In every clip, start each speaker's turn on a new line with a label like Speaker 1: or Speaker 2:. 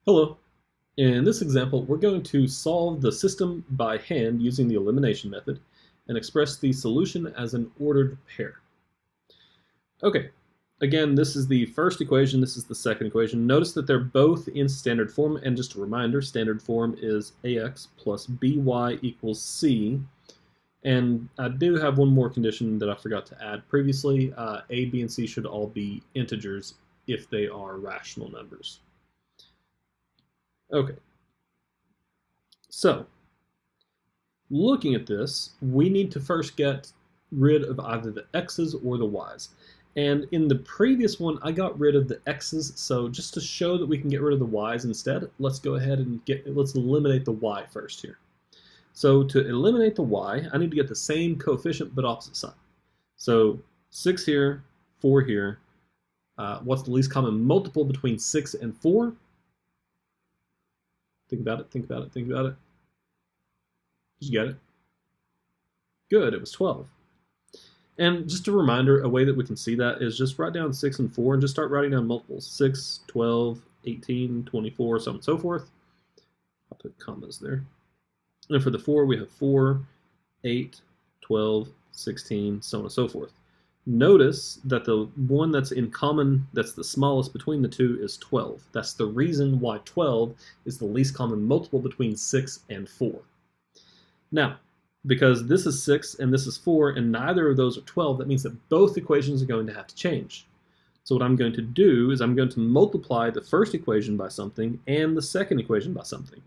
Speaker 1: Hello. In this example, we're going to solve the system by hand using the elimination method and express the solution as an ordered pair. Okay, again, this is the first equation, this is the second equation. Notice that they're both in standard form, and just a reminder, standard form is ax plus by equals c. And I do have one more condition that I forgot to add previously. A, b, and c should all be integers if they are rational numbers. Okay, so looking at this, we need to first get rid of either the x's or the y's. And in the previous one, I got rid of the x's, so just to show that we can get rid of the y's instead, let's go ahead and let's eliminate the y first here. So to eliminate the y, I need to get the same coefficient but opposite sign. So 6 here, 4 here. What's the least common multiple between 6 and 4? Think about it, think about it, think about it. Did you get it? Good, it was 12. And just a reminder, a way that we can see that is just write down 6 and 4 and just start writing down multiples. 6, 12, 18, 24, so on and so forth. I'll put commas there. And for the 4, we have 4, 8, 12, 16, so on and so forth. Notice that the one that's in common, that's the smallest between the two, is 12. That's the reason why 12 is the least common multiple between 6 and 4. Now, because this is 6 and this is 4 and neither of those are 12, that means that both equations are going to have to change. So what I'm going to do is I'm going to multiply the first equation by something and the second equation by something.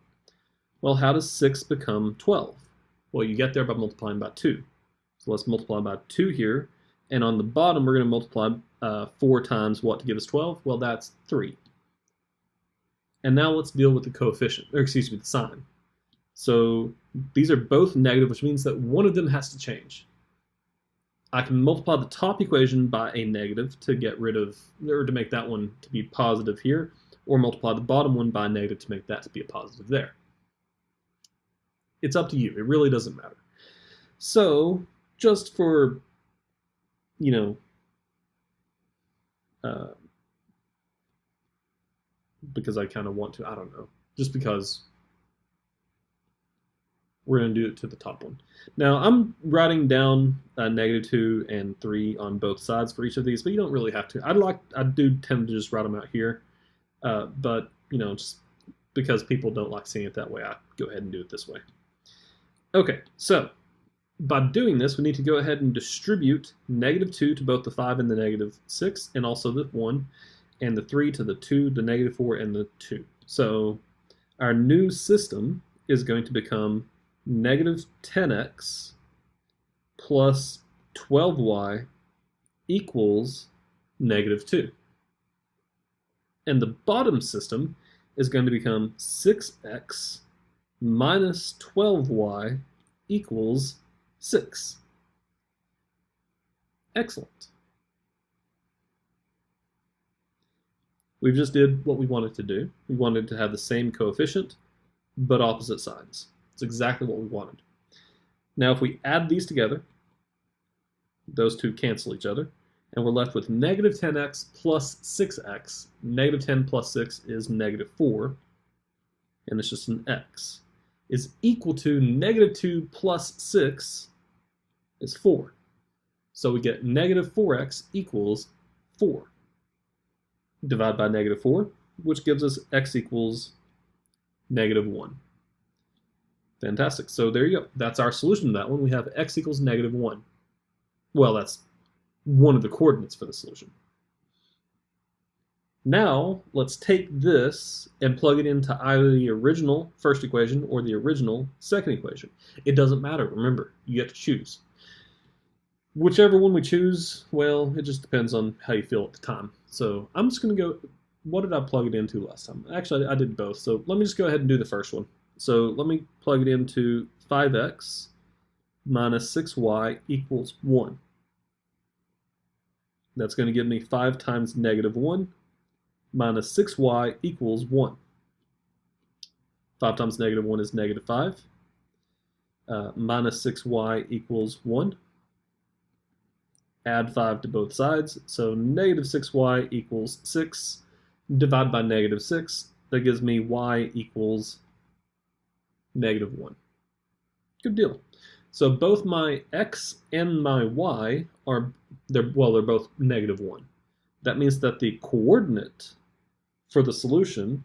Speaker 1: Well, how does 6 become 12? Well, you get there by multiplying by 2. So let's multiply by 2 here. And on the bottom, we're going to multiply 4 times what to give us 12? Well, that's 3. And now let's deal with the coefficient, or excuse me, the sign. So these are both negative, which means that one of them has to change. I can multiply the top equation by a negative to get rid of, or to make that one to be positive here, or multiply the bottom one by a negative to make that to be a positive there. It's up to you. It really doesn't matter. So just for, because I kind of want to, I don't know, just because we're going to do it to the top one. Now, I'm writing down -2 and 3 on both sides for each of these, but you don't really have to. I do tend to just write them out here, but, just because people don't like seeing it that way, I go ahead and do it this way. Okay, so by doing this, we need to go ahead and distribute -2 to both the 5 and the -6, and also the 1, and the 3 to the 2, the -4, and the 2. So our new system is going to become -10x plus 12y equals -2. And the bottom system is going to become 6x minus 12y equals 6. Excellent. We just did what we wanted to do. We wanted to have the same coefficient, but opposite signs. It's exactly what we wanted. Now if we add these together, those two cancel each other, and we're left with -10x plus 6x. -10 plus 6 is -4, and it's just an x, is equal to -2 plus 6 is 4. So we get -4x equals 4. Divide by -4, which gives us x equals -1. Fantastic. So there you go. That's our solution to that one. We have x equals -1. Well, that's one of the coordinates for the solution. Now, let's take this and plug it into either the original first equation or the original second equation. It doesn't matter. Remember, you get to choose. Whichever one we choose, well, it just depends on how you feel at the time. So I'm just going to go, what did I plug it into last time? Actually, I did both. So let me just go ahead and do the first one. So let me plug it into 5x minus 6y equals 1. That's going to give me 5 times -1 minus 6y equals 1. 5 times -1 is -5. Minus 6y equals 1. Add 5 to both sides, so -6y equals 6. Divide by -6. that gives me y equals -1. Good deal. So both my x and my y they're both -1. That means that the coordinate for the solution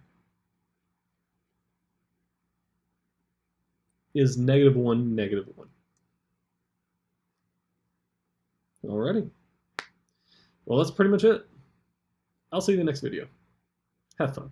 Speaker 1: is -1, -1. Alrighty. Well, that's pretty much it. I'll see you in the next video. Have fun.